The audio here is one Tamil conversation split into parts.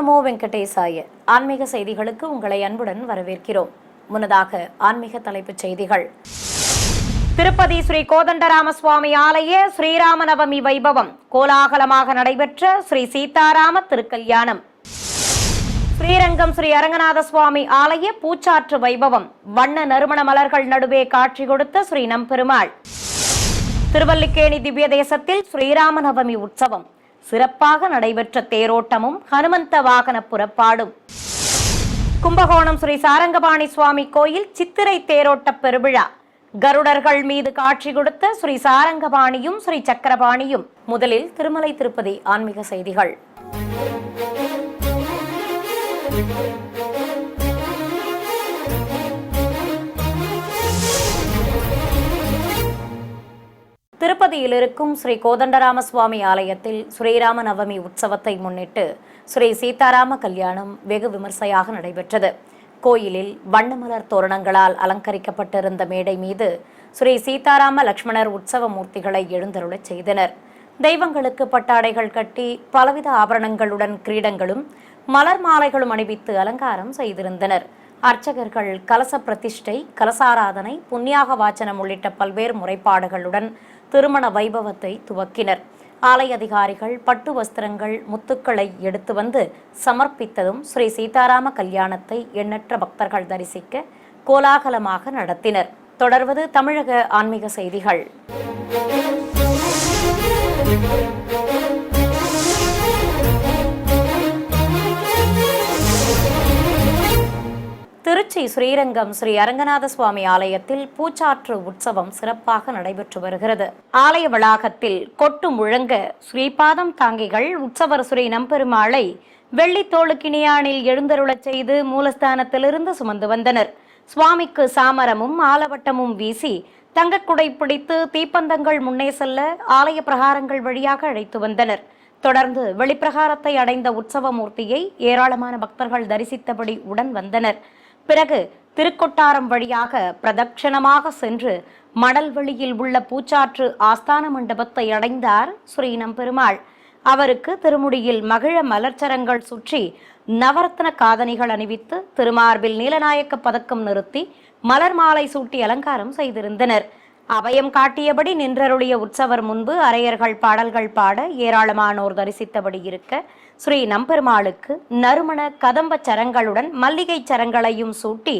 நமோ வெங்கடேசாய. ஆன்மீக செய்திகளுக்கு உங்களை அன்புடன் வரவேற்கிறோம். முன்னதாக ஆன்மீக தலைப்புச் செய்திகள். திருப்பதி ஸ்ரீ கோதண்டராமசுவாமி ஆலய ஸ்ரீராம நவமி வைபவம் கோலாகலமாக நடைபெற்ற ஸ்ரீ சீதாராம திருக்கல்யாணம். ஸ்ரீரங்கம் ஸ்ரீ அரங்கநாத சுவாமி ஆலய பூச்சாற்று வைபவம் வண்ண நறுமண மலர்கள் நடுவே காட்சி கொடுத்த ஸ்ரீ நம்பெருமாள். திருவல்லிக்கேணி திவ்ய தேசத்தில் ஸ்ரீராம நவமி உற்சவம் சிறப்பாக நடைபெற்ற தேரோட்டமும் ஹனுமந்த வாகன புறப்பாடும். கும்பகோணம் ஸ்ரீ சாரங்கபாணி சுவாமி கோயில் சித்திரை தேரோட்ட பெருவிழா. கருடர்கள் மீது காட்சி கொடுத்த ஸ்ரீ சாரங்கபாணியும் ஸ்ரீ சக்கரபாணியும். முதலில் திருமலை திருப்பதி ஆன்மீக செய்திகள். திருப்பதியில் இருக்கும் ஸ்ரீ கோதண்டராமசுவாமி ஆலயத்தில் ஸ்ரீராம நவமி உற்சவத்தை முன்னிட்டு ஸ்ரீ சீதாராம கல்யாணம் வெகு விமர்சையாக நடைபெற்றது. கோயிலில் வண்ணமலர் தோரணங்களால் அலங்கரிக்கப்பட்டிருந்த மேடை மீது ஸ்ரீ சீதாராம லட்சுமணர் உற்சவ மூர்த்திகளை எழுந்தருளச் செய்தனர். தெய்வங்களுக்கு பட்டாடைகள் கட்டி பலவித ஆபரணங்களுடன் கிரீடங்களும் மலர் மாலைகளும் அணிவித்து அலங்காரம் செய்திருந்தனர். அர்ச்சகர்கள் கலச பிரதிஷ்டை, கலசாராதனை, புண்ணியாக வாச்சனம் உள்ளிட்ட பல்வேறு முறைப்பாடுகளுடன் திருமண வைபவத்தை துவக்கினர். ஆலய அதிகாரிகள் பட்டு வஸ்திரங்கள், முத்துக்களை எடுத்து வந்து சமர்ப்பித்ததும் ஸ்ரீ சீதாராம கல்யாணத்தை எண்ணற்ற பக்தர்கள் தரிசிக்க கோலாகலமாக நடத்தினர். தொடர்வது தமிழக ஆன்மீக செய்திகள். திருச்சி ஸ்ரீரங்கம் ஸ்ரீ அரங்கநாத சுவாமி ஆலயத்தில் பூச்சாற்று உற்சவம் சிறப்பாக நடைபெற்று வருகிறது. ஆலய வளாகத்தில் கொட்டு முழங்க ஸ்ரீபாதம் தாங்கிகள் உற்சவர் ஸ்ரீ நம்பெருமாளை வெள்ளித்தோளுக்கிணியானில் எழுந்தருளச் செய்து மூலஸ்தானத்திலிருந்து சுமந்து வந்தனர். சுவாமிக்கு சாமரமும் ஆலவட்டமும் வீசி தங்கக்குடை பிடித்து தீப்பந்தங்கள் முன்னே செல்ல ஆலய பிரகாரங்கள் வழியாக அழைத்து வந்தனர். தொடர்ந்து வெளிப்பிரகாரத்தை அடைந்த உற்சவ மூர்த்தியை ஏராளமான பக்தர்கள் தரிசித்தபடி உடன் வந்தனர். பிறகு திருக்கொட்டாரம் வழியாக பிரதட்சணமாக சென்று மணல்வெளியில் உள்ள பூச்சாற்று ஆஸ்தான மண்டபத்தை அடைந்தார் ஸ்ரீ நம்பெருமாள். அவருக்கு திருமுடியில் மகிழ மலர்ச்சரங்கள் சுற்றி நவரத்ன காதணிகள் அணிவித்து திருமார்பில் நீலநாயக்க பதக்கம் நிறுத்தி மலர் மாலை சூட்டி அலங்காரம் செய்திருந்தனர். அபயம் காட்டியபடி நின்றருளிய உற்சவர் முன்பு அரையர்கள் பாடல்கள் பாட ஏராளமானோர் தரிசித்தபடி இருக்க ஸ்ரீ நம்பெருமாளுக்கு நறுமண கதம்ப சரங்களுடன் மல்லிகை சரங்களையும் சூட்டி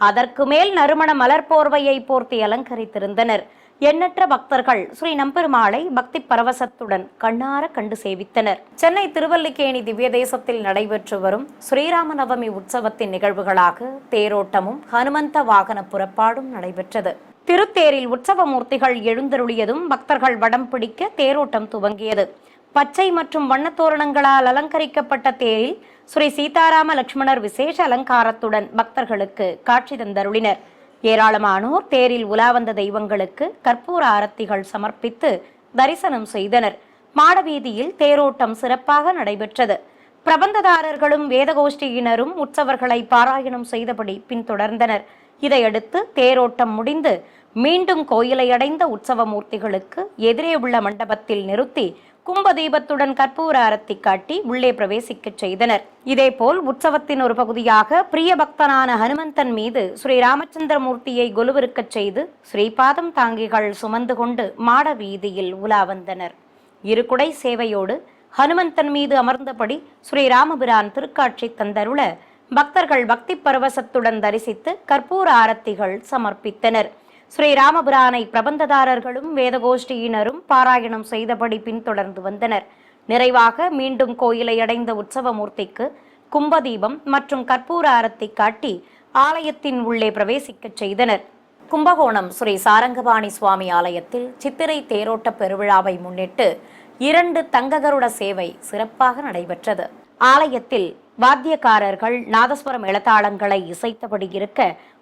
அதற்கு மேல் நறுமண மலர் போர்வையை போர்த்தி அலங்கரித்திருந்தனர். எண்ணற்ற பக்தர்கள் ஸ்ரீ நம்பெருமாளை பக்தி பரவசத்துடன் கண்ணார கண்டு சேவித்தனர். சென்னை திருவல்லிக்கேணி திவ்ய தேசத்தில் நடைபெற்று வரும் ஸ்ரீராம நவமி உற்சவத்தின் நிகழ்வுகளாக தேரோட்டமும் ஹனுமந்த வாகன புறப்பாடும் நடைபெற்றது. திருத்தேரில் உற்சவ மூர்த்திகள் எழுந்தருளியதும் பக்தர்கள் வடம் பிடிக்க தேரோட்டம் துவங்கியது. பச்சை மற்றும் வண்ணத்தோரணங்களால் அலங்கரிக்கப்பட்ட தேரில் ஸ்ரீ சீதாராம லட்சுமணர் விசேஷ அலங்காரத்துடன் பக்தர்களுக்கு காட்சி தந்தருளினர். ஏராளமானோர் தேரில் உலா வந்த தெய்வங்களுக்கு கற்பூர ஆரத்திகள் சமர்ப்பித்து தரிசனம் செய்தனர். மாடவீதியில் தேரோட்டம் சிறப்பாக நடைபெற்றது. பிரபந்ததாரர்களும் வேதகோஷ்டியினரும் உற்சவர்களை பாராயணம் செய்தபடி பின்தொடர்ந்தனர். இதையடுத்து தேரோட்டம் முடிந்து மீண்டும் கோயிலை அடைந்த உற்சவ மூர்த்திகளுக்கு எதிரே உள்ள மண்டபத்தில் நிறுத்தி கும்பதீபத்துடன் கற்பூர ஆரத்தி காட்டி உள்ளே பிரவேசிக்க செய்தனர். இதேபோல் உற்சவத்தின் ஒரு பகுதியாக பிரிய பக்தனான ஹனுமந்தன் மீது ஸ்ரீ ராமச்சந்திரமூர்த்தியை கொலுவிருக்கச் செய்து ஸ்ரீபாதம் தாங்கிகள் சுமந்து கொண்டு மாட வீதியில் உலா வந்தனர். இருகுடை சேவையோடு ஹனுமந்தன் மீது அமர்ந்தபடி ஸ்ரீராமபிரான் திருக்காட்சி தந்தருள பக்தர்கள் பக்தி பரவசத்துடன் தரிசித்து கற்பூர ஆரத்திகள் சமர்ப்பித்தனர். ஸ்ரீராமபிரானை பிரபந்ததாரர்களும் வேதகோஷ்டியினரும் பாராயணம் செய்தபடி பின்தொடர்ந்து வந்தனர். நிறைவாக மீண்டும் கோயிலை அடைந்த உற்சவ மூர்த்திக்கு கும்பதீபம் மற்றும் கற்பூர ஆரத்தி காட்டி ஆலயத்தின் உள்ளே பிரவேசிக்க செய்தனர். கும்பகோணம் ஸ்ரீ சாரங்கபாணி சுவாமி ஆலயத்தில் சித்திரை தேரோட்ட பெருவிழாவை முன்னிட்டு 2 தங்ககருட சேவை சிறப்பாக நடைபெற்றது. ஆலயத்தில் வாத்தியக்காரர்கள் நாதஸ்வர மேளதாளங்களை இசைத்தபடி இருக்க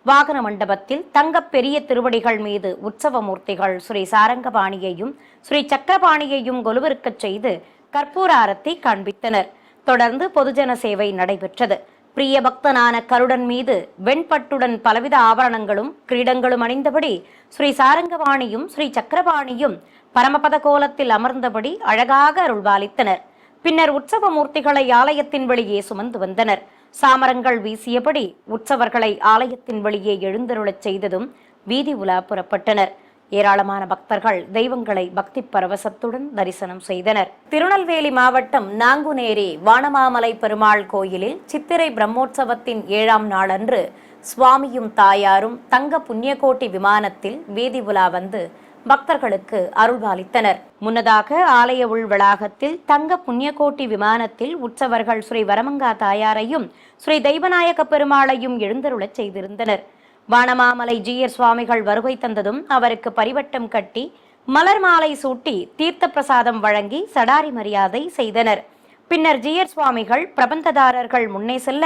வாகன மண்டபத்தில் தங்க பெரிய திருவடிகள் மீது உற்சவ மூர்த்திகள் ஸ்ரீ சாரங்கபாணியையும் ஸ்ரீ சக்கரபாணியையும் கொலுவிருக்கச் செய்து கற்பூர ஆரத்தி காண்பித்தனர். தொடர்ந்து பொதுஜன சேவை நடைபெற்றது. பிரிய பக்தனான கருடன் மீது வெண்பட்டுடன் பலவித ஆபரணங்களும் கிரீடங்களும் அணிந்தபடி ஸ்ரீ சாரங்கபாணியும் ஸ்ரீ சக்கரபாணியும் பரமபத கோலத்தில் அமர்ந்தபடி அழகாக அருள்பாலித்தனர். பின்னர் உற்சவ மூர்த்திகளை ஆலயத்தின் வெளியே சுமந்து வந்தனர். சாமரங்கள் வீசியபடி உற்சவர்களை ஆலயத்தின் வெளியே எழுந்தருளச் செய்ததும் வீதி உலா புறப்பட்டனர். ஏராளமான பக்தர்கள் தெய்வங்களை பக்தி பரவசத்துடன் தரிசனம் செய்தனர். திருநெல்வேலி மாவட்டம் நாங்குநேரி வானமாமலை பெருமாள் கோயிலில் சித்திரை பிரம்மோற்சவத்தின் 7ஆம் நாளன்று சுவாமியும் தாயாரும் தங்க புண்ணியகோட்டி விமானத்தில் வீதி உலா வந்து பக்தர்களுக்கு அருள்பாலித்தனர். முன்னதாக ஆலய உள் வளாகத்தில் தங்க புண்ணியகோட்டி விமானத்தில் உற்சவர்கள் ஸ்ரீ வரமங்கா தாயாரையும் ஸ்ரீ தெய்வநாயக பெருமாளையும் எழுந்தருளச் செய்திருந்தனர். வானமாமலை ஜீயர் சுவாமிகள் வருகை தந்ததும் அவருக்கு பரிவட்டம் கட்டி மலர் மாலை சூட்டி தீர்த்த பிரசாதம் வழங்கி சடாரி மரியாதை செய்தனர். பின்னர் ஜீயர் சுவாமிகள் பிரபந்ததாரர்கள் முன்னே செல்ல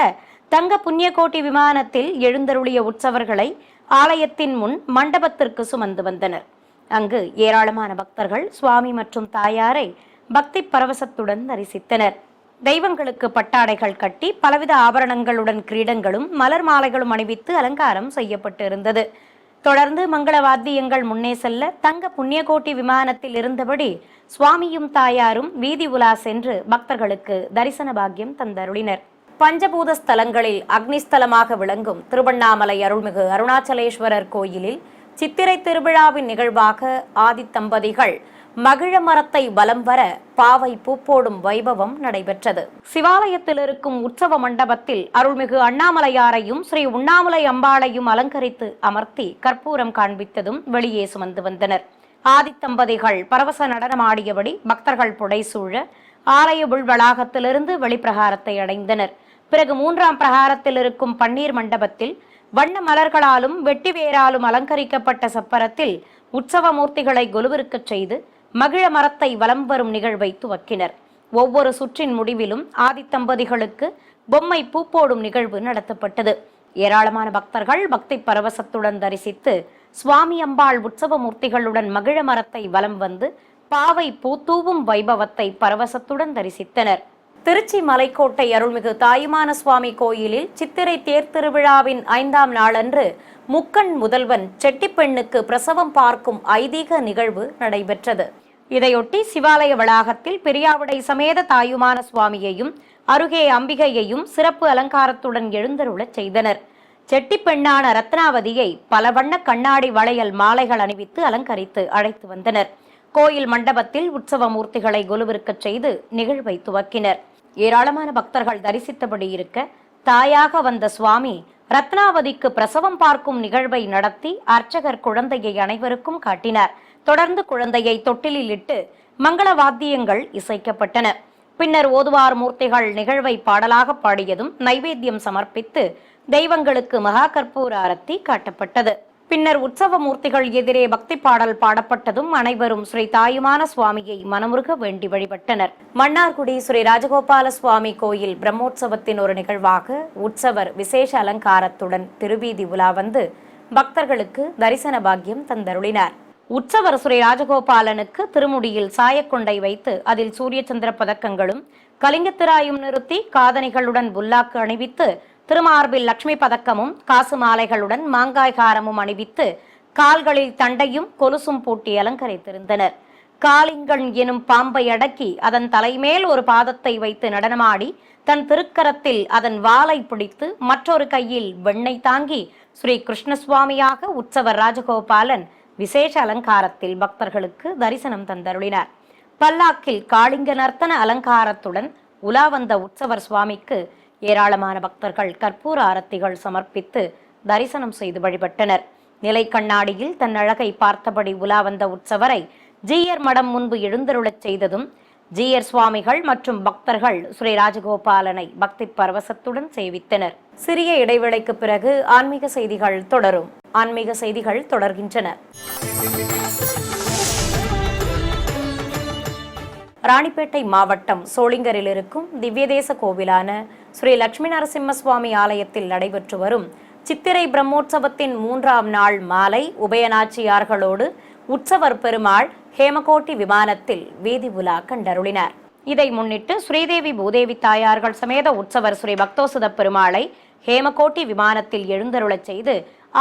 தங்க புண்ணியகோட்டி விமானத்தில் எழுந்தருளிய உற்சவர்களை ஆலயத்தின் முன் மண்டபத்திற்கு சுமந்து வந்தனர். அங்கு ஏராளமான பக்தர்கள் சுவாமி மற்றும் தாயாரை பக்தி பரவசத்துடன் தரிசித்தனர். தெய்வங்களுக்கு பட்டாடைகள் கட்டி பலவித ஆபரணங்களுடன் கிரீடங்களும் மலர் மாலைகளும் அணிவித்து அலங்காரம் செய்யப்பட்டு இருந்தது. தொடர்ந்து மங்கள வாத்தியங்கள் முன்னே செல்ல தங்க புண்ணியகோட்டி விமானத்தில் இருந்தபடி சுவாமியும் தாயாரும் வீதி உலா சென்று பக்தர்களுக்கு தரிசன பாக்கியம் தந்தருளினர். பஞ்சபூத ஸ்தலங்களில் அக்னிஸ்தலமாக விளங்கும் திருவண்ணாமலை அருள்மிகு அருணாச்சலேஸ்வரர் கோயிலில் சித்திரை திருவிழாவின் நிகழ்வாக ஆதித்தம்பதிகள் மகிழ மரத்தை வலம் வர பாவை பூப்போடும் வைபவம் நடைபெற்றது. சிவாலயத்தில் இருக்கும் உற்சவ மண்டபத்தில் அருள்மிகு அண்ணாமலையாரையும் ஸ்ரீ உண்ணாமலை அம்பாளையும் அலங்கரித்து அமர்த்தி கற்பூரம் காண்பித்ததும் வெளியே சுமந்து வந்தனர். ஆதித்தம்பதிகள் பரவச நடனமாடியபடி பக்தர்கள் புடைசூழ ஆலய உள் வளாகத்திலிருந்து வெளிப்பிரகாரத்தை அடைந்தனர். பிறகு 3ஆம் பிரகாரத்தில் இருக்கும் பன்னீர் மண்டபத்தில் வண்ண மலர்களாலும் வெட்டி வேராலும் அலங்கரிக்கப்பட்ட சப்பரத்தில் உற்சவ மூர்த்திகளை கொலுவிருக்கச் செய்து மகிழ மரத்தை வலம் வரும் நிகழ்வை துவக்கினர். ஒவ்வொரு சுற்றின் முடிவிலும் ஆதித்தம்பதிகளுக்கு பொம்மை பூப்போடும் நிகழ்வு நடத்தப்பட்டது. ஏராளமான பக்தர்கள் பக்தி பரவசத்துடன் தரிசித்து சுவாமி அம்பாள் உற்சவ மூர்த்திகளுடன் மகிழ மரத்தை வலம் வந்து பாவை பூத்தூவும் வைபவத்தை பரவசத்துடன் தரிசித்தனர். திருச்சி மலைக்கோட்டை அருள்மிகு தாயுமான சுவாமி கோயிலில் சித்திரை தேர் திருவிழாவின் 5ஆம் நாளன்று முக்கண் முதல்வன் செட்டிப்பெண்ணுக்கு பிரசவம் பார்க்கும் ஐதீக நிகழ்வு நடைபெற்றது. இதையொட்டி சிவாலய வளாகத்தில் பெரியாவிடை சமேத தாயுமான சுவாமியையும் அருகே அம்பிகையையும் சிறப்பு அலங்காரத்துடன் எழுந்தருளச் செய்தனர். செட்டிப்பெண்ணான ரத்னாவதியை பல வண்ண கண்ணாடி வளையல் மாலைகள் அணிவித்து அலங்கரித்து அழைத்து வந்தனர். கோயில் மண்டபத்தில் உற்சவ மூர்த்திகளை கொலுவிருக்கச் செய்து நிகழ்வை துவக்கினர். ஏராளமான பக்தர்கள் தரிசித்தபடி இருக்க தாயாக வந்த சுவாமி ரத்னாவதிக்கு பிரசவம் பார்க்கும் நிகழ்வை நடத்தி அர்ச்சகர் குழந்தையை அனைவருக்கும் காட்டினார். தொடர்ந்து குழந்தையை தொட்டிலில் இட்டு மங்கள வாத்தியங்கள் இசைக்கப்பட்டன. பின்னர் ஓதுவார் மூர்த்திகள் நிகழ்வை பாடலாக பாடியதும் நைவேத்தியம் சமர்ப்பித்து தெய்வங்களுக்கு மகா கற்பூர ஆரத்தி காட்டப்பட்டது. பின்னர் உற்சவ மூர்த்திகள் எதிரே பக்தி பாடல் பாடப்பட்டதும் அனைவரும் ஸ்ரீ தாயுமான சுவாமியை மனமுருக வேண்டி வழிபட்டனர். மன்னார்குடி ஸ்ரீ ராஜகோபால சுவாமி கோயில் பிரம்மோற்சவத்தின் ஒரு நிகழ்வாக உற்சவர் விசேஷ அலங்காரத்துடன் திருவீதி உலா வந்து பக்தர்களுக்கு தரிசன பாக்கியம் தந்தருளினார். உற்சவர் ஸ்ரீ ராஜகோபாலனுக்கு திருமுடியில் சாயக்கொண்டை வைத்து அதில் சூரிய சந்திர பதக்கங்களும் கலிங்கத்திராயும் நிறுத்தி காதணிகளுடன் புல்லாக்கு அணிவித்து திருமார்பில் லட்சுமி பதக்கமும் காசு மாலைகளுடன் மாங்காய் காரமும் அணிவித்து கால்களில் தண்டையும் கொலுசும் பூட்டி அலங்கரித்திருந்தனர். காளிங்கன் எனும் பாம்பை அடக்கி அதன் தலைமேல் ஒரு பாதத்தை வைத்து நடனமாடி தன் திருக்கரத்தில் அதன் வாலை பிடித்து மற்றொரு கையில் வெண்ணெய் தாங்கி ஸ்ரீ கிருஷ்ணசுவாமியாக உற்சவர் ராஜகோபாலன் விசேஷ அலங்காரத்தில் பக்தர்களுக்கு தரிசனம் தந்தருளினார். பல்லாக்கில் காளிங்க நர்த்தன அலங்காரத்துடன் உலா வந்த உற்சவர் சுவாமிக்கு ஏராளமான பக்தர்கள் கற்பூர ஆரத்திகள் சமர்ப்பித்து தரிசனம் செய்து வழிபட்டனர். நிலை கண்ணாடியில் தன் அழகை பார்த்தபடி உலா வந்த உற்சவரை ஜீயர் மடம் முன்பு எழுந்தருளச் செய்ததும் ஜீயர் சுவாமிகள் மற்றும் பக்தர்கள் ஸ்ரீ ராஜகோபாலனை பக்தி பரவசத்துடன் சேவித்தனர். சிறிய இடைவேளைக்கு பிறகு ஆன்மீக செய்திகள் தொடரும். ஆன்மீக செய்திகள் தொடர்கின்றன. ராணிப்பேட்டை மாவட்டம் சோளிங்கரில் இருக்கும் திவ்யதேச கோவிலான ஸ்ரீ லட்சுமி நரசிம்ம சுவாமி ஆலயத்தில் நடைபெற்று வரும் சித்திரை பிரம்மோற்சவத்தின் 3ஆம் நாள் மாலை உபயநாச்சியார்களோடு உற்சவர் பெருமாள் ஹேமகோட்டி விமானத்தில் வீதி உலா கண்டருளினார். இதை முன்னிட்டு ஸ்ரீதேவி பூதேவி தாயார்கள் சமேத உற்சவர் ஸ்ரீ பக்தோசுத பெருமாளை ஹேமகோட்டி விமானத்தில் எழுந்தருளச் செய்து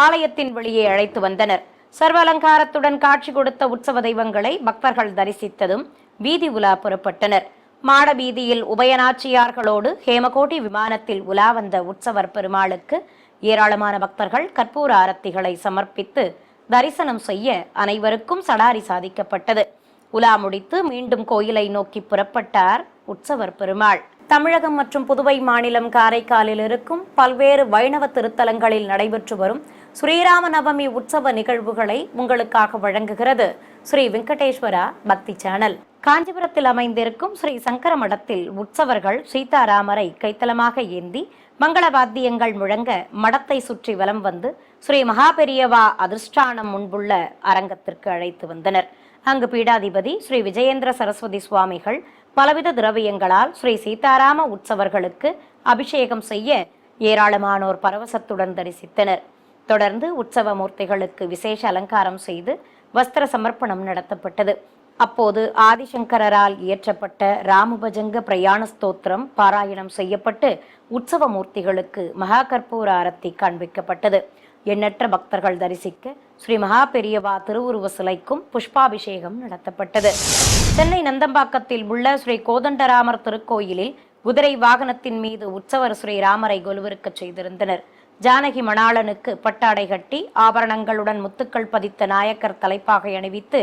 ஆலயத்தின் வெளியே அழைத்து வந்தனர். சர்வ அலங்காரத்துடன் காட்சி கொடுத்த உற்சவ தெய்வங்களை பக்தர்கள் தரிசித்ததும் வீதி உலா புறப்பட்டனர். மாடவீதியில் உபயநாச்சியார்களோடு ஹேமகோட்டி விமானத்தில் உலா வந்த உற்சவர் பெருமாளுக்கு ஏராளமான பக்தர்கள் கற்பூர ஆரத்திகளை சமர்ப்பித்து தரிசனம் செய்ய அனைவருக்கும் சடாரி சாதிக்கப்பட்டது. உலா முடித்து மீண்டும் கோயிலை நோக்கி புறப்பட்டார் உற்சவர் பெருமாள். தமிழகம் மற்றும் புதுவை மாநிலம் காரைக்காலில் இருக்கும் பல்வேறு வைணவ திருத்தலங்களில் நடைபெற்று வரும் ஸ்ரீராம நவமி உற்சவ நிகழ்வுகளை உங்களுக்காக வழங்குகிறது ஸ்ரீ வெங்கடேஸ்வரா பக்தி சேனல். காஞ்சிபுரத்தில் அமைந்திருக்கும் ஸ்ரீ சங்கர மடத்தில் உற்சவர்கள் சீதாராமரை கைத்தலமாக ஏந்தி மங்கள வாத்தியங்கள் முழங்க மடத்தை சுற்றி வலம் வந்து ஸ்ரீ மகாபெரியவா அதிர்ஷ்டானம் முன்புள்ள அரங்கத்திற்கு அழைத்து வந்தனர். அங்கு பீடாதிபதி ஸ்ரீ விஜயேந்திர சரஸ்வதி சுவாமிகள் பலவித திரவியங்களால் ஸ்ரீ சீதாராம உற்சவர்களுக்கு அபிஷேகம் செய்ய ஏராளமானோர் பரவசத்துடன் தரிசித்தனர். தொடர்ந்து உற்சவ மூர்த்திகளுக்கு விசேஷ அலங்காரம் செய்து வஸ்திர சமர்ப்பணம் நடத்தப்பட்டது. அப்போது ஆதிசங்கரால் இயற்றப்பட்ட ராமபஜங்க பிரயாண ஸ்தோத்திரம் பாராயணம் செய்யப்பட்டு உற்சவ மூர்த்திகளுக்கு மகா கற்பூர ஆரத்தி காண்பிக்கப்பட்டது. எண்ணற்ற பக்தர்கள் தரிசிக்க ஸ்ரீ மகா பெரியவா திருவுருவ சிலைக்கும் புஷ்பாபிஷேகம் நடத்தப்பட்டது. சென்னை நந்தம்பாக்கத்தில் உள்ள ஸ்ரீ கோதண்டராமர் திருக்கோயிலில் குதிரை வாகனத்தின் மீது உற்சவர் ஸ்ரீராமரை கொலுவிருக்க செய்திருந்தனர். ஜானகி மணாளனுக்கு பட்டாடை கட்டி ஆபரணங்களுடன் முத்துக்கள் பதித்த நாயக்கர் தலைப்பாகை அணிவித்து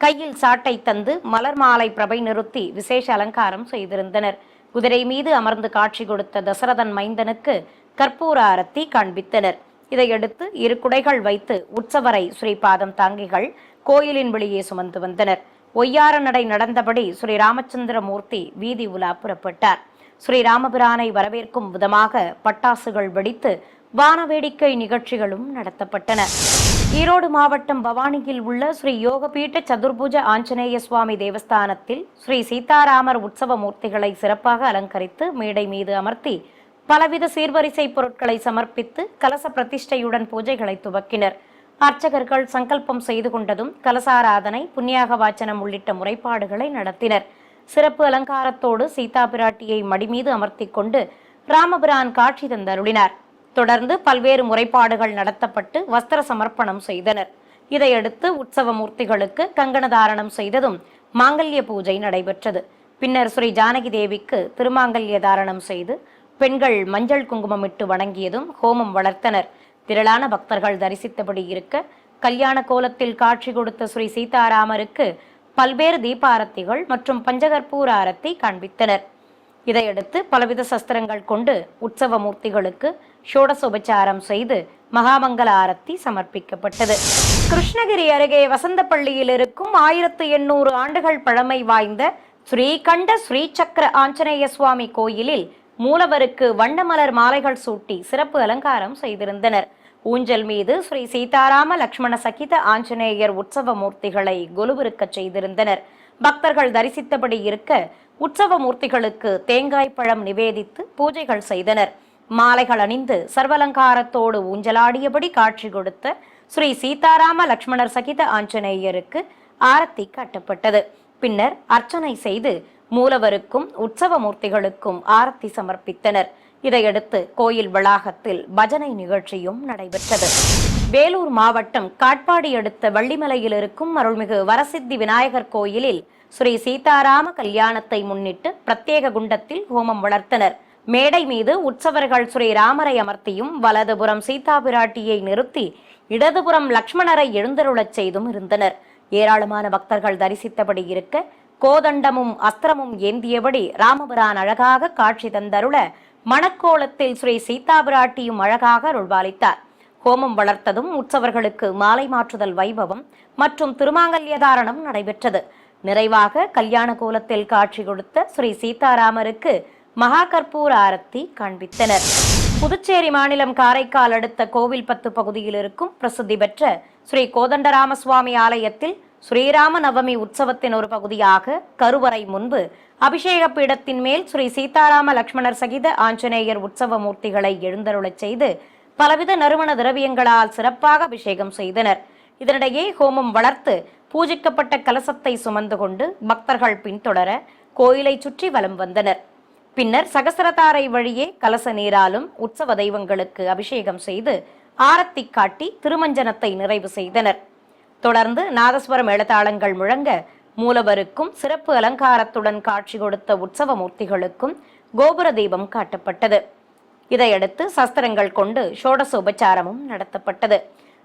கையில் சாட்டை தந்து மலர் மாலை பிரபை நிறுத்தி விசேஷ அலங்காரம் செய்திருந்தனர். குதிரை மீது அமர்ந்து காட்சி கொடுத்த தசரதன் மைந்தனுக்கு கற்பூர ஆரத்தி காண்பித்தனர். இதையடுத்து இரு குடைகள் வைத்து உற்சவரை ஸ்ரீபாதம் தாங்கிகள் கோயிலின் வெளியே சுமந்து வந்தனர். ஒய்யார நடை நடந்தபடி ஸ்ரீ ராமச்சந்திரமூர்த்தி வீதி உலா புறப்பட்டார். ஸ்ரீராமபிரானை வரவேற்கும் விதமாக பட்டாசுகள் வெடித்து வான வேடிக்கை நிகழ்ச்சிகளும் நடத்தப்பட்டன. ஈரோடு மாவட்டம் பவானியில் உள்ள ஸ்ரீ யோகபீட்ட சதுர்புஜ ஆஞ்சநேய சுவாமி தேவஸ்தானத்தில் ஸ்ரீ சீதாராமர் உற்சவ மூர்த்திகளை சிறப்பாக அலங்கரித்து மேடை மீது அமர்த்தி பலவித சீர்வரிசை பொருட்களை சமர்ப்பித்து கலச பிரதிஷ்டையுடன் பூஜைகளை துவக்கினர். அர்ச்சகர்கள் சங்கல்பம் செய்து கொண்டதும் கலசாராதனை, புண்ணியாக வாச்சனம் உள்ளிட்ட முறைப்பாடுகளை நடத்தினர். சிறப்பு அலங்காரத்தோடு சீதா பிராட்டியை மடிமீது அமர்த்தி கொண்டு ராமபிரான் காட்சி தந்தருளினார். தொடர்ந்து பல்வேறு முறைப்பாடுகள் நடத்தப்பட்டு வஸ்திர சமர்ப்பணம் செய்தனர். இதையடுத்து உற்சவ மூர்த்திகளுக்கு கங்கண தாரணம் செய்ததும் மாங்கல்ய பூஜை நடைபெற்றது. பின்னர் ஸ்ரீ ஜானகி தேவிக்கு திருமாங்கல்ய தாரணம் செய்து பெண்கள் மஞ்சள் குங்குமமிட்டு வணங்கியதும் ஹோமம் வளர்த்தனர். திரளான பக்தர்கள் தரிசித்தபடி இருக்க கல்யாண கோலத்தில் காட்சி கொடுத்த ஸ்ரீ சீதாராமருக்கு பல்வேறு தீபாரத்திகள் மற்றும் பஞ்சகற்பூர ஆரத்தி காண்பித்தனர். இதையடுத்து பலவித சஸ்திரங்கள் கொண்டு உற்சவ மூர்த்திகளுக்கு ஷோடசோபச்சாரம் செய்து மகாமங்கல ஆரத்தி சமர்ப்பிக்கப்பட்டது. கிருஷ்ணகிரி அருகே வசந்தப்பள்ளியில் இருக்கும் 1800 ஆண்டுகள் பழமை வாய்ந்த ஸ்ரீகண்ட ஸ்ரீசக்கர ஆஞ்சநேய சுவாமி கோயிலில் மூலவருக்கு வண்ணமலர் மாலைகள் சூட்டி சிறப்பு அலங்காரம் செய்திருந்தனர். ஊஞ்சல் மீது ஸ்ரீ சீதாராம லக்ஷ்மண சகித ஆஞ்சநேயர் உற்சவ மூர்த்திகளை கொலுவிருக்க செய்திருந்தனர். பக்தர்கள் தரிசித்தபடி இருக்க உற்சவ மூர்த்திகளுக்கு தேங்காய் பழம் நிவேதித்து பூஜைகள் செய்தனர். மாலைகள் அணிந்து சர்வலங்காரத்தோடு ஊஞ்சலாடியபடி காட்சி கொடுத்த ஸ்ரீ சீதாராம லக்ஷ்மணர் சகித ஆஞ்சநேயருக்கு ஆரத்தி காட்டப்பட்டது. பின்னர் அர்ச்சனை செய்து மூலவருக்கும் உற்சவ மூர்த்திகளுக்கும் ஆரத்தி சமர்ப்பித்தனர். இதையடுத்து கோயில் வளாகத்தில் பஜனை நிகழ்ச்சியும் நடைபெற்றது. வேலூர் மாவட்டம் காட்பாடி அடுத்த வள்ளிமலையில் இருக்கும் அருள்மிகு வரசித்தி விநாயகர் கோயிலில் ஸ்ரீ சீதாராம கல்யாணத்தை முன்னிட்டு பிரத்யேக குண்டத்தில் ஹோமம் வளர்த்தனர். மேடை மீது உற்சவர்கள் ஸ்ரீராமரை அமர்த்தியும் வலதுபுறம் சீதா பிராட்டியை நிறுத்தி இடதுபுறம் லக்ஷ்மணரை எழுந்தருளச் செய்தும் இருந்தனர். ஏராளமான பக்தர்கள் தரிசித்தபடி இருக்க கோதண்டமும் அஸ்திரமும் ஏந்தியபடி ராமபிரான் அழகாக காட்சி தந்தருள மணக்கோலத்தில் ஸ்ரீ சீதா பிராட்டியும் அழகாக அருள்பாலித்தார். ஹோமம் வளர்த்ததும் உற்சவர்களுக்கு மாலை மாற்றுதல் வைபவம் மற்றும் திருமாங்கல்யதாரணம் நடைபெற்றது. நிறைவாக கல்யாண கோலத்தில் காட்சி கொடுத்த ஸ்ரீ சீதாராமருக்கு மகா கற்பூர ஆரத்தி காண்பித்தனர். புதுச்சேரி மாநிலம் காரைக்கால் அடுத்த கோவில்பத்து பகுதியில் இருக்கும் பிரசித்தி பெற்ற ஸ்ரீ கோதண்டராம சுவாமி ஆலயத்தில் ஸ்ரீராம நவமி உற்சவத்தின் ஒரு பகுதியாக கருவறை முன்பு அபிஷேக பீடத்தின் மேல் ஸ்ரீ சீதாராம லக்ஷ்மணர் சகித ஆஞ்சநேயர் உற்சவ மூர்த்திகளை எழுந்தருளச் செய்து பலவித நறுமண திரவியங்களால் சிறப்பாக அபிஷேகம் செய்தனர். இதனிடையே ஹோமம் வளர்த்து பூஜிக்கப்பட்ட கலசத்தை சுமந்து கொண்டு பக்தர்கள் பின்தொடர கோயிலை சுற்றி வலம் வந்தனர். பின்னர் சகசரதாரை வழியே கலச நீராலும் உற்சவ தெய்வங்களுக்கு அபிஷேகம் செய்து ஆரத்தி காட்டி திருமஞ்சனத்தை நிறைவு செய்தனர். தொடர்ந்து நாதஸ்வர மேளதாளங்கள் முழங்க மூலவருக்கும் சிறப்பு அலங்காரத்துடன் காட்சி கொடுத்த உற்சவ மூர்த்திகளுக்கும் கோபுர தீபம் காட்டப்பட்டது. இதையடுத்து சஸ்திரங்கள் கொண்டு ஷோடச உபச்சாரமும் நடத்தப்பட்டது.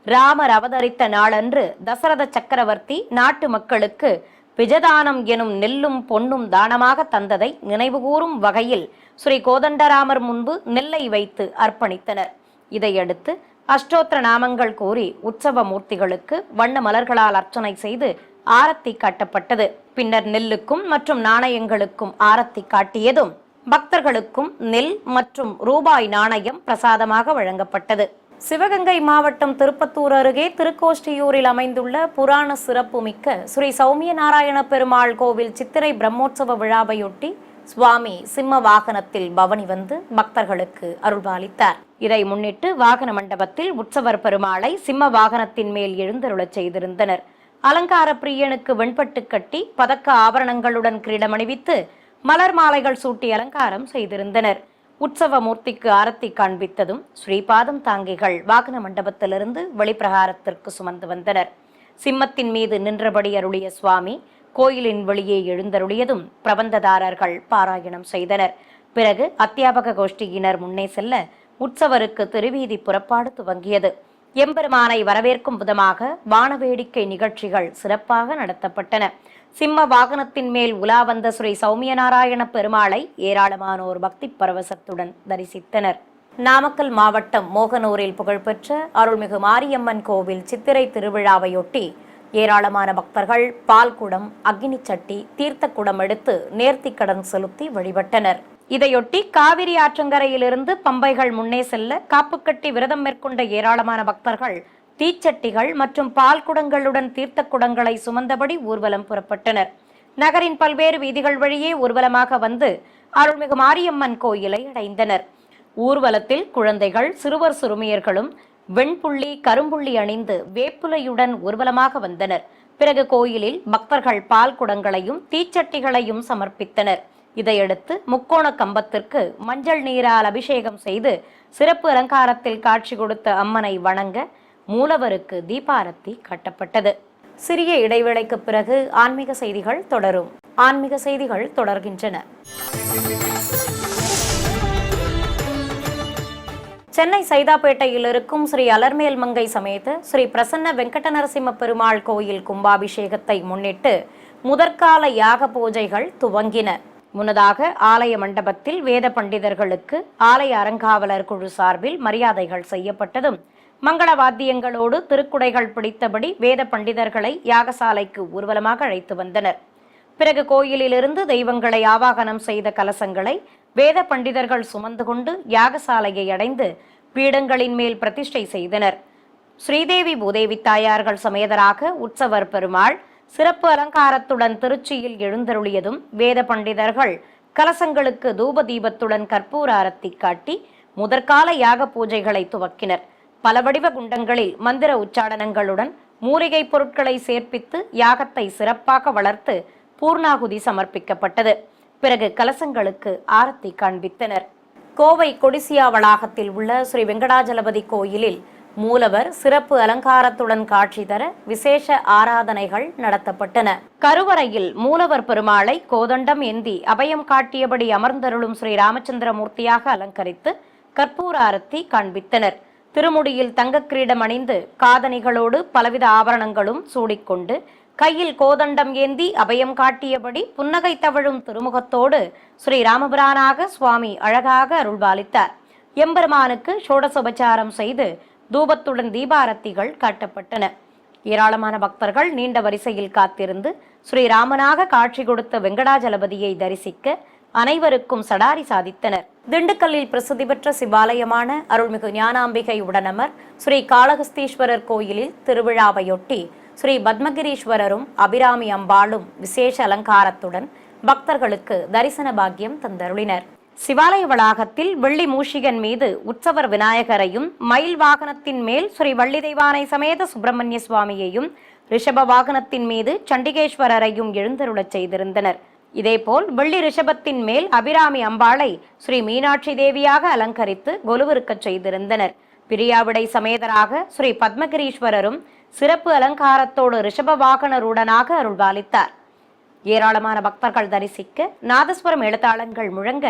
ராமர் அவதரித்த நாளன்று தசரத சக்கரவர்த்தி நாட்டு மக்களுக்கு விஜதானம் எனும் நெல்லும் பொன்னும் தானமாக தந்ததை நினைவுகூரும் வகையில் ஸ்ரீ கோதண்டராமர் முன்பு நெல்லை வைத்து அர்ப்பணித்தனர். இதையடுத்து அஷ்டோத்திர நாமங்கள் கூறி உற்சவ மூர்த்திகளுக்கு வண்ண மலர்களால் அர்ச்சனை செய்து ஆரத்தி காட்டப்பட்டது. பின்னர் நெல்லுக்கும் மற்றும் நாணயங்களுக்கும் ஆரத்தி காட்டியதும் பக்தர்களுக்கும் நெல் மற்றும் ரூபாய் நாணயம் பிரசாதமாக வழங்கப்பட்டது. சிவகங்கை மாவட்டம் திருப்பத்தூர் அருகே திருக்கோஷ்டியூரில் அமைந்துள்ள புராண சிறப்புமிக்க ஸ்ரீ சௌமிய நாராயண பெருமாள் கோவில் சித்திரை பிரம்மோற்சவ விழாவையொட்டி சுவாமி சிம்ம வாகனத்தில் பவனி வந்து பக்தர்களுக்கு அருள்பாலித்தார். இதை முன்னிட்டு வாகன மண்டபத்தில் உற்சவர் பெருமாளை சிம்ம வாகனத்தின் மேல் எழுந்தருளச் செய்திருந்தனர். அலங்கார பிரியனுக்கு வெண்பட்டு கட்டி பதக்க ஆபரணங்களுடன் கிரீடமணிவித்து மலர் மாலைகள் சூட்டி அலங்காரம் செய்திருந்தனர். உற்சவ மூர்த்திக்கு ஆரத்தி காண்பித்ததும் ஸ்ரீபாதம் தாங்கிகள் வாகன மண்டபத்திலிருந்து வெளிப்பிரகாரத்திற்கு சுமந்து வந்தனர். சிம்மத்தின் மீது நின்றபடி அருளிய சுவாமி கோயிலின் வெளியே எழுந்தருளியதும் பிரபந்ததாரர்கள் பாராயணம் செய்தனர். பிறகு அத்தியாபக கோஷ்டியினர் முன்னே செல்ல உற்சவருக்கு திருவீதி புறப்பாடு துவங்கியது. எம்பெருமானை வரவேற்கும் விதமாக வானவேடிக்கை நிகழ்ச்சிகள் சிறப்பாக நடத்தப்பட்டன. சிம்ம வாகனத்தின் மேல் உலா வந்த ஸ்ரீ சௌமிய நாராயண பெருமாளை ஏராளமானோர் பக்தி பரவசத்துடன் தரிசித்தனர். நாமக்கல் மாவட்டம் மோகனூரில் புகழ்பெற்ற அருள்மிகு மாரியம்மன் கோவில் சித்திரை திருவிழாவையொட்டி ஏராளமான பக்தர்கள் பால்குடம், அக்னி சட்டி, தீர்த்த குடம் எடுத்து நேர்த்திக்கடன் செலுத்தி வழிபட்டனர். இதையொட்டி காவிரி ஆற்றங்கரையிலிருந்து பம்பைகள் முன்னே செல்ல காப்புக்கட்டி விரதம் மேற்கொண்ட ஏராளமான பக்தர்கள் தீச்சட்டிகள் மற்றும் பால் குடங்களுடன் தீர்த்த குடங்களை சுமந்தபடி ஊர்வலம் புறப்பட்டனர். நகரின் பல்வேறு வீதிகள் வழியே ஊர்வலமாக வந்து அருள்மிகு மாரியம்மன் கோயிலை அடைந்தனர். ஊர்வலத்தில் குழந்தைகள், சிறுவர் சிறுமியர்களும் வெண்புள்ளி, கரும்புள்ளி அணிந்து வேப்புலையுடன் ஊர்வலமாக வந்தனர். பிறகு கோயிலில் பக்தர்கள் பால் குடங்களையும் தீச்சட்டிகளையும் சமர்ப்பித்தனர். இதையடுத்து முக்கோண கம்பத்திற்கு மஞ்சள் நீரால் அபிஷேகம் செய்து சிறப்பு அலங்காரத்தில் காட்சி கொடுத்த அம்மனை வணங்க மூலவருக்கு தீபாரத்தி காட்டப்பட்டது. சிறிய இடைவேளைக்கு பிறகு ஆன்மீக செய்திகள் தொடரும். ஆன்மீக செய்திகள் தொடர்கின்றன. சென்னை சைதாப்பேட்டையில் இருக்கும் ஸ்ரீ அலர்மேல் மங்கை சமேத ஸ்ரீ பிரசன்ன வெங்கட நரசிம்ம பெருமாள் கோயில் கும்பாபிஷேகத்தை முன்னிட்டு முதற்கால யாக பூஜைகள் துவங்கின. முன்னதாக ஆலய மண்டபத்தில் வேத பண்டிதர்களுக்கு ஆலய அறங்காவலர் குழு சார்பில் மரியாதைகள் செய்யப்பட்டதும் மங்கள வாத்தியங்களோடு திருக்குடைகள் பிடித்தபடி வேத பண்டிதர்களை யாகசாலைக்கு ஊர்வலமாக அழைத்து வந்தனர். பிறகு கோயிலிலிருந்து தெய்வங்களை ஆவாகனம் செய்த கலசங்களை வேத பண்டிதர்கள் சுமந்து கொண்டு யாகசாலையை அடைந்து பீடங்களின் மேல் பிரதிஷ்டை செய்தனர். ஸ்ரீதேவி பூதேவி தாயார்கள் சமேதராக உற்சவர் பெருமாள் சிறப்பு அலங்காரத்துடன் திருச்சியில் எழுந்தருளியதும் வேத பண்டிதர்கள் கலசங்களுக்கு தூப தீபத்துடன் கற்பூர ஆரத்தி காட்டி முதற்கால யாக பூஜைகளை துவக்கினர். பல வடிவ குண்டங்களில் மந்திர உச்சாடனங்களுடன் மூலிகை பொருட்களை சேர்ப்பித்து யாகத்தை சிறப்பாக வளர்த்து பூர்ணாகுதி சமர்ப்பிக்கப்பட்டது. பிறகு கலசங்களுக்கு ஆரத்தி காண்பித்தனர். கோவை கொடிசியா வளாகத்தில் உள்ள ஸ்ரீ வெங்கடாஜலபதி கோயிலில் மூலவர் சிறப்பு அலங்காரத்துடன் காட்சி தர விசேஷ ஆராதனைகள் நடத்தப்பட்டன. கருவறையில் மூலவர் பெருமாளை கோதண்டம் ஏந்தி அபயம் காட்டியபடி அமர்ந்தருளும் ஸ்ரீ ராமச்சந்திரமூர்த்தியாக அலங்கரித்து கற்பூர ஆரத்தி காண்பித்தனர். திருமுடியில் தங்க கிரீடம் அணிந்து காதணிகளோடு பலவித ஆபரணங்களும் சூடிக்கொண்டு கையில் கோதண்டம் ஏந்தி அபயம் காட்டியபடி புன்னகை தவழும் திருமுகத்தோடு ஸ்ரீ ராமபிரானாக சுவாமி அழகாக அருள்பாலித்தார். எம்பெருமானுக்கு ஷோடசோபச்சாரம் செய்து தூபத்துடன் தீபாரத்திகள் காட்டப்பட்டன. ஏராளமான பக்தர்கள் நீண்ட வரிசையில் காத்திருந்து ஸ்ரீராமனாக காட்சி கொடுத்த வெங்கடாஜலபதியை தரிசிக்க அனைவருக்கும் சடாரி சாதித்தனர். திண்டுக்கல்லில் பிரசித்தி பெற்ற சிவாலயமான அருள்மிகு ஞானாம்பிகை உடனமர் ஸ்ரீ காளஹஸ்தீஸ்வரர் கோயிலில் திருவிழாவையொட்டி ஸ்ரீ பத்மகிரீஸ்வரரும் அபிராமி அம்பாளும் விசேஷ அலங்காரத்துடன் பக்தர்களுக்கு தரிசன பாக்கியம் தந்தருளினர். சிவாலய வளாகத்தில் வெள்ளி மூஷிகன் மீது உற்சவர் விநாயகரையும் மயில் வாகனத்தின் மேல் ஸ்ரீ வள்ளி தெய்வானை சமேத சுப்பிரமணிய சுவாமியையும் ரிஷப வாகனத்தின் மீது சண்டிகேஸ்வரரையும் எழுந்தருளச் செய்திருந்தனர். இதேபோல் வெள்ளி ரிஷபத்தின் மேல் அபிராமி அம்பாளை ஸ்ரீ மீனாட்சி தேவியாக அலங்கரித்து கொலுவிருக்கச் செய்திருந்தனர். பிரியாவிடை சமேதராக ஸ்ரீ பத்மகிரீஸ்வரரும் சிறப்பு அலங்காரத்தோடு ரிஷப வாகனருடனாக அருள்பாலித்தார். ஏராளமான பக்தர்கள் தரிசிக்க நாதஸ்வரம் எழுத்தாளங்கள் முழங்க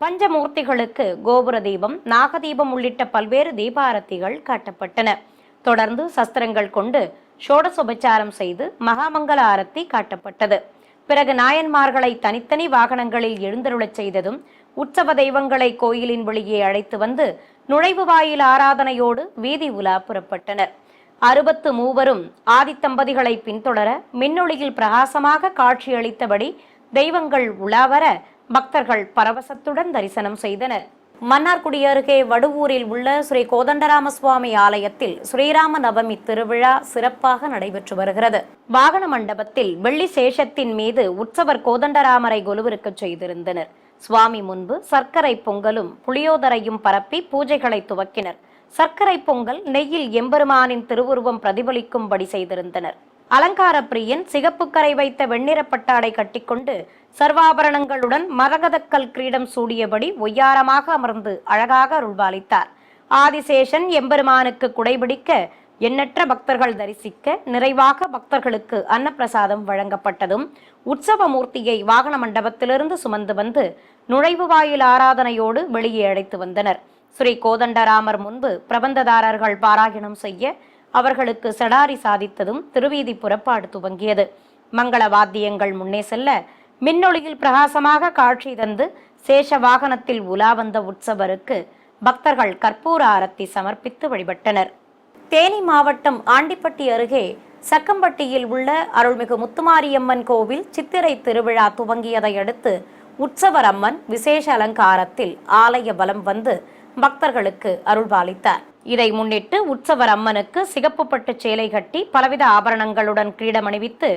பஞ்சமூர்த்திகளுக்கு கோபுர தீபம், நாகதீபம் உள்ளிட்ட பல்வேறு தீபாரத்திகள் காட்டப்பட்டன. தொடர்ந்து சஸ்திரங்கள் கொண்டு ஷோடசோபச்சாரம் செய்து மகாமங்கல ஆரத்தி காட்டப்பட்டது. பிறகு நாயன்மார்களை தனித்தனி வாகனங்களில் எழுந்தருளச் செய்ததும் உற்சவ தெய்வங்களை கோயிலின் வெளியே அழைத்து வந்து நுழைவு வாயில் ஆராதனையோடு வீதி உலா புறப்பட்டனர். 63 ஆதித்தம்பதிகளை பின்தொடர மின்னொளியில் பிரகாசமாக காட்சியளித்தபடி தெய்வங்கள் உலாவர பக்தர்கள் பரவசத்துடன் தரிசனம் செய்தனர். மன்னார்குடி அருகே வடுவூரில் உள்ள ஸ்ரீ கோதண்டராம சுவாமி ஆலயத்தில் ஸ்ரீராம நவமி திருவிழா சிறப்பாக நடைபெற்று வருகிறது. வாகன மண்டபத்தில் வெள்ளி சேஷத்தின் மீது உற்சவர் கோதண்டராமரை கொலுவிருக்கச் செய்திருந்தனர். சுவாமி முன்பு சர்க்கரை பொங்கலும் புளியோதரையும் பரப்பி பூஜைகளை துவக்கினர். சர்க்கரை பொங்கல் நெய்யில் எம்பெருமானின் திருவுருவம் பிரதிபலிக்கும்படி செய்திருந்தனர். அலங்கார பிரியன் சிகப்பு கரை வைத்த வெண்ணிற பட்டாடை கட்டிக்கொண்டு சர்வாபரணங்களுடன் மரகதக்கல் கிரீடம் சூடியபடி ஒய்யாரமாக அமர்ந்து அழகாக அருள்பாலித்தார். ஆதிசேஷன் எம்பெருமானுக்கு குடைபிடிக்க எண்ணற்ற பக்தர்கள் தரிசிக்க நிறைவாக பக்தர்களுக்கு அன்னப்பிரசாதம் வழங்கப்பட்டதும் உற்சவ மூர்த்தியை வாகன மண்டபத்திலிருந்து சுமந்து வந்து நுழைவு வாயில் ஆராதனையோடு வெளியே அழைத்து வந்தனர். ஸ்ரீ கோதண்டராமர் முன்பு பிரபந்ததாரர்கள் பாராயணம் செய்ய அவர்களுக்கு சடாரி சாதித்ததும் திருவீதி புறப்பாடு துவங்கியது. மங்கள வாத்தியங்கள் முன்னே செல்ல மின்னொளியில் பிரகாசமாக காட்சி தந்து சேஷ வாகனத்தில் உலா வந்த உற்சவருக்கு பக்தர்கள் கற்பூர ஆரத்தி சமர்ப்பித்து வழிபட்டனர். தேனி மாவட்டம் ஆண்டிப்பட்டி அருகே சக்கம்பட்டியில் உள்ள அருள்மிகு முத்துமாரியம்மன் கோவில் சித்திரை திருவிழா துவங்கியதை அடுத்து உற்சவர் அம்மன் விசேஷ அலங்காரத்தில் ஆலய வலம் வந்து பக்தர்களுக்கு அருள்பாலித்தார். இதை முன்னிட்டு உற்சவர் அம்மனுக்கு சிகப்பு பட்டு சேலை கட்டி பலவித ஆபரணங்களுடன் கிரீடம் அணிவித்து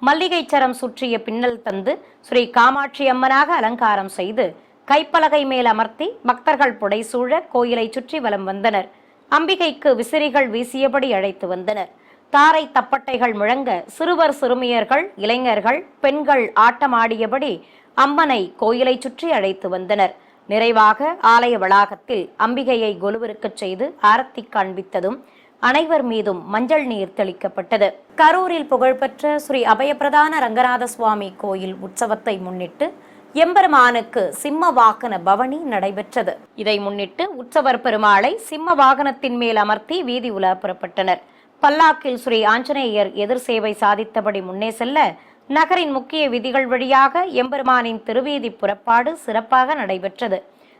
மல்லிகைச்சரம் சுற்றிய பின்னல் தந்து ஸ்ரீ காமாட்சி அம்மனாக அலங்காரம் செய்து கைப்பலகை மேல் அமர்த்தி பக்தர்கள் புடைசூழ கோயிலை சுற்றி வலம் வந்தனர். அம்பிகைக்கு விசிறிகள் வீசியபடி அழைத்து வந்தனர். தாரை தப்பட்டைகள் முழங்க சிறுவர் சிறுமியர்கள், இளைஞர்கள், பெண்கள் ஆட்டமாடியபடி அம்மனை கோயிலை சுற்றி அழைத்து வந்தனர். நிறைவாக ஆலய வளாகத்தில் அம்பிகையை கொலுவிருக்கச் செய்து ஆரத்தி காண்பித்ததும் அனைவர் மீதும் மஞ்சள் நீர் தெளிக்கப்பட்டது. கரூரில் புகழ்பெற்ற ஸ்ரீ அபயப்பிரதான ரங்கநாத சுவாமி கோயில் உற்சவத்தை முன்னிட்டு எம்பெருமானுக்கு சிம்ம வாகன பவனி நடைபெற்றது. இதை முன்னிட்டு உற்சவர் பெருமாளை சிம்ம வாகனத்தின் மேல் அமர்த்தி வீதி உலா புறப்பட்டனர். பல்லாக்கில் ஸ்ரீ ஆஞ்சநேயர் எதிர் சேவை சாதித்தபடி முன்னே செல்ல நகரின் முக்கிய விதிகள் வழியாக எம்பெருமானின் திருவீதி புறப்பாடு சிறப்பாக நடைபெற்றது.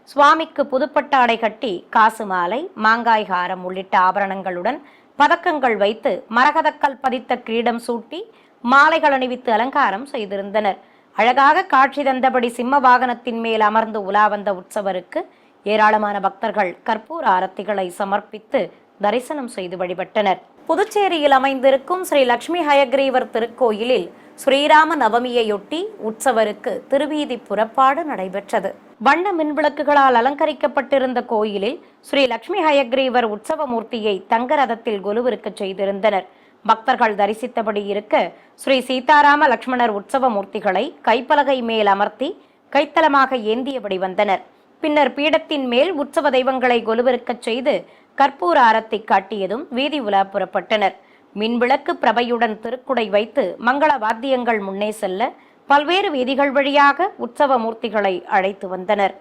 சுவாமிக்கு புதுப்பட்டாடை கட்டி காசு மாலை, மாங்காய் ஹாரம் உள்ளிட்ட ஆபரணங்களுடன் பதக்கங்கள் வைத்து மரகதக்கல் பதித்த கிரீடம் சூட்டி மாலைகள் அணிவித்து அலங்காரம் செய்திருந்தனர். அழகாக காட்சி தந்தபடி சிம்ம வாகனத்தின் மேல் அமர்ந்து உலா வந்த உற்சவருக்கு ஏராளமான பக்தர்கள் கற்பூர ஆரத்திகளை சமர்ப்பித்து தரிசனம் செய்து வழிபட்டனர். புதுச்சேரியில் அமைந்திருக்கும் ஸ்ரீ லட்சுமி ஹயக்ரீவர் திருக்கோயிலில் ஸ்ரீராம நவமியையொட்டி உற்சவருக்கு திருவீதி புறப்பாடு நடைபெற்றது. வண்ண மின்விளக்குகளால் அலங்கரிக்கப்பட்டிருந்த கோயிலில் ஸ்ரீ லட்சுமி ஹயக்ரீவர் உற்சவ மூர்த்தியை தங்க ரதத்தில் கொலுவிருக்கச் செய்திருந்தனர். பக்தர்கள் தரிசித்தபடி இருக்க ஸ்ரீ சீதாராம லட்சுமணர் உற்சவ மூர்த்திகளை கைப்பலகை மேல் அமர்த்தி கைத்தலமாக ஏந்தியபடி வந்தனர். பின்னர் பீடத்தின் மேல் உற்சவ தெய்வங்களை கொலுவிருக்கச் செய்து கற்பூர ஆரத்தி காட்டியதும் வீதி உலா புறப்பட்டனர். மின்விளக்கு பிரபையுடன் திருக்குடை வைத்து மங்கள வாத்தியங்கள் முன்னே செல்ல பல்வேறு வீதிகள் வழியாக உற்சவ மூர்த்திகளை அழைத்து வந்தனர்.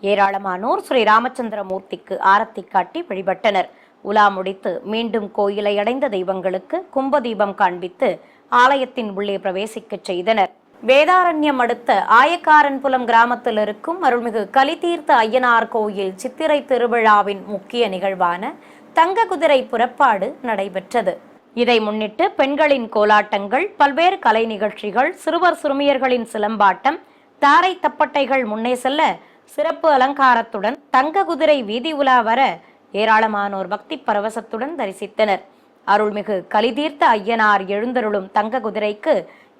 ஏராளமானோர் ஸ்ரீ ராமச்சந்திர மூர்த்திக்கு ஆரத்தி காட்டி வழிபட்டனர். உலா முடித்து மீண்டும் கோயிலை அடைந்த தெய்வங்களுக்கு கும்பதீபம் காண்பித்து ஆலயத்தின் உள்ளே பிரவேசிக்க செய்தனர். வேதாரண்யம் அடுத்த ஆயக்காரன்புலம் கிராமத்தில் இருக்கும் அருள்மிகு கலிதீர்த்த ஐயனார் கோயில் சித்திரை திருவிழாவின் முக்கிய நிகழ்வான தங்க குதிரை புறப்பாடு நடைபெற்றது. இதை முன்னிட்டு பெண்களின் கோலாட்டங்கள், பல்வேறு கலை நிகழ்ச்சிகள், சிறுவர் சிறுமியர்களின் சிலம்பாட்டம், தாரை தப்பட்டைகள் முன்னே செல்ல சிறப்பு அலங்காரத்துடன் தங்க குதிரை வீதி உலா வர ஏராளமானோர் பக்தி பரவசத்துடன் தரிசித்தனர். அருள்மிகு கலிதீர்த்த ஐயனார் எழுந்தருளும் தங்க குதிரைக்கு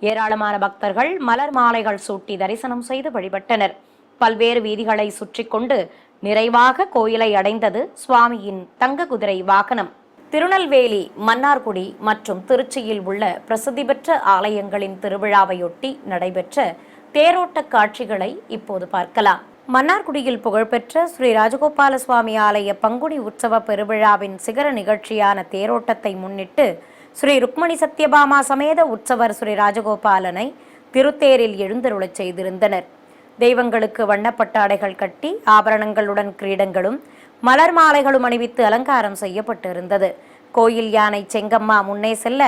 ஏராளமான பக்தர்கள் மலர் மாலைகள் சூட்டி தரிசனம் செய்து வழிபட்டனர். பல்வேறு வீதிகளை சுற்றி கொண்டு நிறைவாக கோயிலை அடைந்தது சுவாமியின் தங்க குதிரை வாகனம். திருநெல்வேலி, மன்னார்குடி மற்றும் திருச்சியில் உள்ள பிரசித்தி பெற்ற ஆலயங்களின் திருவிழாவையொட்டி நடைபெற்ற தேரோட்ட காட்சிகளை இப்போது பார்க்கலாம். மன்னார்குடியில் புகழ்பெற்ற ஸ்ரீ ராஜகோபால சுவாமி ஆலய பங்குனி உற்சவ பெருவிழாவின் சிகர நிகழ்ச்சியான தேரோட்டத்தை முன்னிட்டு ஸ்ரீ ருக்மணி சத்யபாமா சமேத உற்சவர் ஸ்ரீ ராஜகோபாலனை திருத்தேரில் எழுந்தருளச் செய்திருந்தனர். தெய்வங்களுக்கு வண்ணப்பட்ட ஆடைகள் கட்டி ஆபரணங்களுடன் கிரீடங்களும் மலர் மாலைகளும் அணிவித்து அலங்காரம் செய்யப்பட்டிருந்தது. கோயில் யானை செங்கம்மா முன்னே செல்ல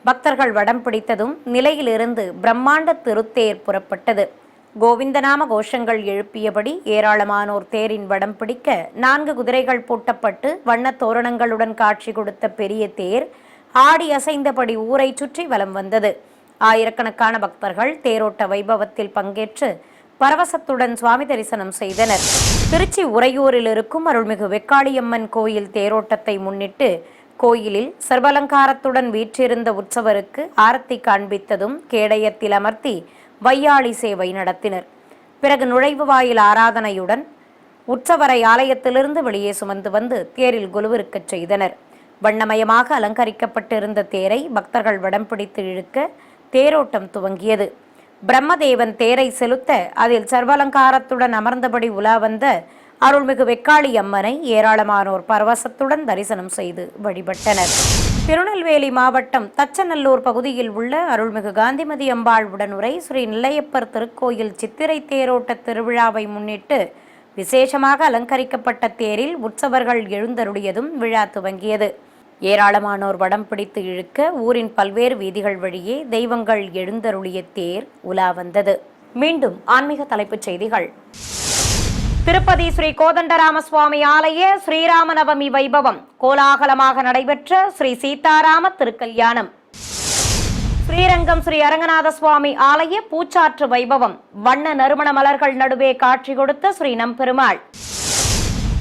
பக்தர்கள் வடம் பிடித்ததும் நிலையிலிருந்து பிரம்மாண்ட திருத்தேர் புறப்பட்டது. கோவிந்தநாம கோஷங்கள் எழுப்பியபடி ஏராளமானோர் தேரின் வடம் பிடிக்க 4 குதிரைகள் பூட்டப்பட்டு வண்ண தோரணங்களுடன் காட்சி கொடுத்த பெரிய தேர் ஆடி அசைந்தபடி ஊரை சுற்றி வலம் வந்தது. ஆயிரக்கணக்கான பக்தர்கள் தேரோட்ட வைபவத்தில் பங்கேற்று பரவசத்துடன் சுவாமி தரிசனம் செய்தனர். திருச்சி உறையூரில் இருக்கும் அருள்மிகு வெக்காளியம்மன் கோயில் தேரோட்டத்தை முன்னிட்டு கோயிலில் சர்வலங்காரத்துடன் வீற்றிருந்த உற்சவருக்கு ஆரத்தி காண்பித்ததும் கேடயத்தில் அமர்த்தி வையாளி சேவை நடத்தினர். பிறகு நுழைவு வாயில் ஆராதனையுடன் உற்சவரை ஆலயத்திலிருந்து வெளியே சுமந்து வந்து தேரில் கொலுவிருக்கச் செய்தனர். வண்ணமயமாக அலங்கரிக்கப்பட்டிருந்த தேரை பக்தர்கள் வடம் பிடித்து இழுக்க தேரோட்டம் துவங்கியது. பிரம்மதேவன் தேரை செலுத்த அதில் சர்வலங்காரத்துடன் அமர்ந்தபடி உலா வந்த அருள்மிகு வெக்காளி அம்மனை ஏராளமானோர் பரவசத்துடன் தரிசனம் செய்து வழிபட்டனர். திருநெல்வேலி மாவட்டம் தச்சநல்லூர் பகுதியில் உள்ள அருள்மிகு காந்திமதி அம்பாள் உடனுரை ஸ்ரீ நெல்லையப்பர் திருக்கோயில் சித்திரை தேரோட்ட திருவிழாவை முன்னிட்டு விசேஷமாக அலங்கரிக்கப்பட்ட தேரில் உற்சவர்கள் எழுந்தருளியதும் விழா துவங்கியது. ஏராளமானோர் வடம் பிடித்து இழுக்க ஊரின் பல்வேறு வீதிகள் வழியே தெய்வங்கள் எழுந்தருளிய தேர் உலா வந்தது. மீண்டும் ஆன்மீக தலைப்புச் செய்திகள். திருப்பதி ஸ்ரீ கோதண்டராம சுவாமி ஆலய ஸ்ரீராம நவமி வைபவம் கோலாகலமாக நடைபெற்ற ஸ்ரீ சீதாராம திருக்கல்யாணம். ஸ்ரீரங்கம் ஸ்ரீ அரங்கநாத சுவாமி ஆலய பூச்சாற்று வைபவம் வண்ண நறுமண மலர்கள் நடுவே காட்சி கொடுத்த ஸ்ரீ நம்பெருமாள்.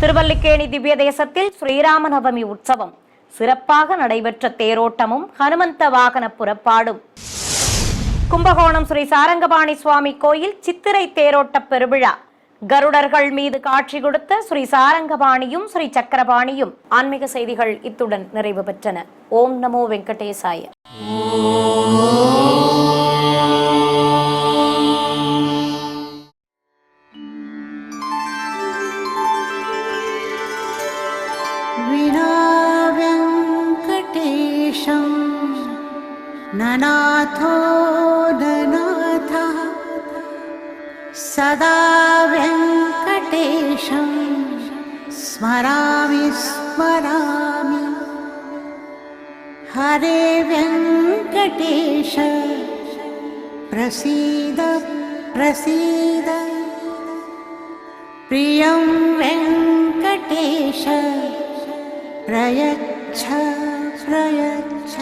திருவல்லிக்கேணி திவ்ய தேசத்தில் ஸ்ரீராம நவமி உற்சவம் சிறப்பாக நடைபெற்ற தேரோட்டமும் ஹனுமந்த வாகன புறப்பாடும். கும்பகோணம் ஸ்ரீ சாரங்கபாணி சுவாமி கோயில் சித்திரை தேரோட்ட பெருவிழா கருடர்கள் மீது காட்சி கொடுத்த ஸ்ரீ சாரங்கபாணியும் ஸ்ரீ சக்கரபாணியும். ஆன்மீக செய்திகள் இத்துடன் நிறைவு பெற்றன. ஓம் நமோ வெங்கடேசாய. ननाथो ननाथः सदा वेङ्कटेशं स्मरामि स्मरामि. हरे वेङ्कटेश प्रसीद प्रसीद. प्रियं वेङ्कटेश प्रयच्छ प्रयच्छ.